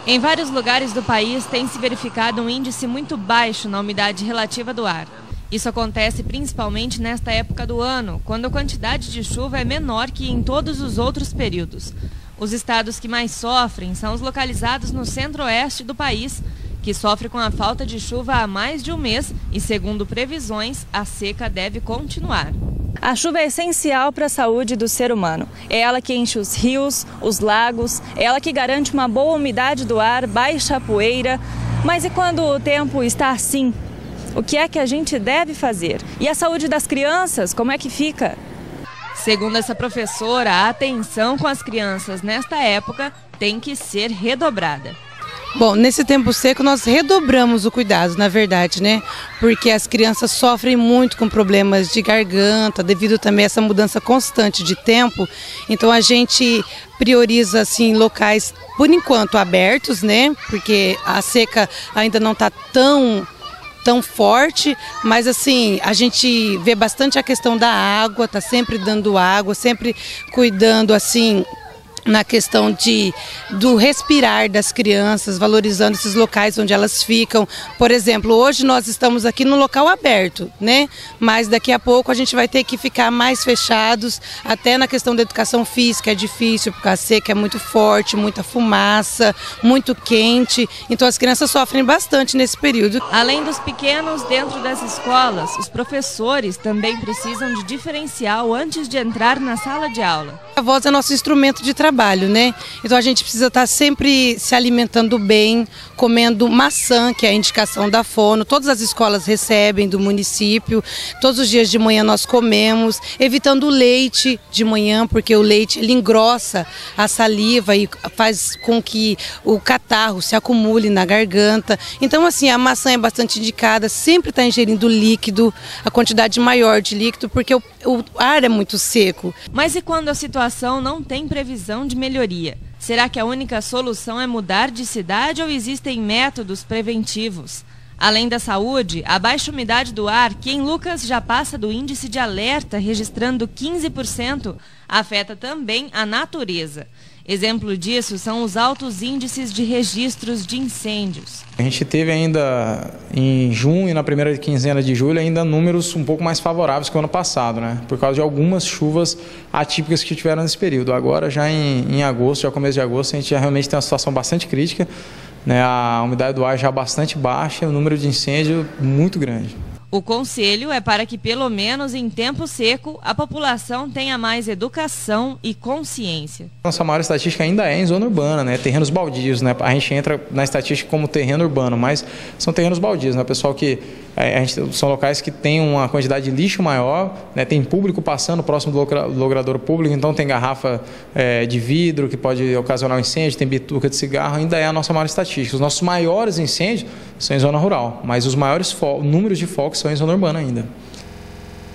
Em vários lugares do país tem se verificado um índice muito baixo na umidade relativa do ar. Isso acontece principalmente nesta época do ano, quando a quantidade de chuva é menor que em todos os outros períodos. Os estados que mais sofrem são os localizados no centro-oeste do país, que sofre com a falta de chuva há mais de um mês e, segundo previsões, a seca deve continuar. A chuva é essencial para a saúde do ser humano. É ela que enche os rios, os lagos, é ela que garante uma boa umidade do ar, baixa poeira. Mas e quando o tempo está assim? O que é que a gente deve fazer? E a saúde das crianças, como é que fica? Segundo essa professora, a atenção com as crianças nesta época tem que ser redobrada. Bom, nesse tempo seco nós redobramos o cuidado, na verdade, né? Porque as crianças sofrem muito com problemas de garganta, devido também a essa mudança constante de tempo. Então a gente prioriza, assim, locais, por enquanto, abertos, né? Porque a seca ainda não está tão forte, mas assim, a gente vê bastante a questão da água, tá sempre dando água, sempre cuidando, assim, na questão do respirar das crianças, valorizando esses locais onde elas ficam. Por exemplo, hoje nós estamos aqui no local aberto, né? Mas daqui a pouco a gente vai ter que ficar mais fechados, até na questão da educação física é difícil, porque a seca é muito forte, muita fumaça, muito quente, então as crianças sofrem bastante nesse período. Além dos pequenos dentro das escolas, os professores também precisam de diferencial antes de entrar na sala de aula. A voz é nosso instrumento de trabalho, né? Então a gente precisa estar sempre se alimentando bem, comendo maçã, que é a indicação da fono. Todas as escolas recebem do município, todos os dias de manhã nós comemos, evitando o leite de manhã, porque o leite ele engrossa a saliva e faz com que o catarro se acumule na garganta. Então assim, a maçã é bastante indicada, sempre está ingerindo líquido, a quantidade maior de líquido, porque o ar é muito seco. Mas e quando a situação não tem previsão de melhoria? Será que a única solução é mudar de cidade ou existem métodos preventivos? Além da saúde, a baixa umidade do ar, que em Lucas já passa do índice de alerta, registrando 15%, afeta também a natureza. Exemplo disso são os altos índices de registros de incêndios. A gente teve ainda em junho e na primeira quinzena de julho ainda números um pouco mais favoráveis que o ano passado, né? Por causa de algumas chuvas atípicas que tiveram nesse período. Agora já em agosto, já começo de agosto, a gente já realmente tem uma situação bastante crítica, né? A umidade do ar já bastante baixa e o número de incêndio muito grande. O conselho é para que, pelo menos em tempo seco, a população tenha mais educação e consciência. Nossa maior estatística ainda é em zona urbana, né? Terrenos baldios, né? A gente entra na estatística como terreno urbano, mas são terrenos baldios, né? Pessoal que são locais que têm uma quantidade de lixo maior, né? Tem público passando próximo do logradouro público, então tem garrafa de vidro que pode ocasionar um incêndio, tem bituca de cigarro, ainda é a nossa maior estatística. Os nossos maiores incêndios são em zona rural, mas os maiores números de focos são em zona urbana ainda.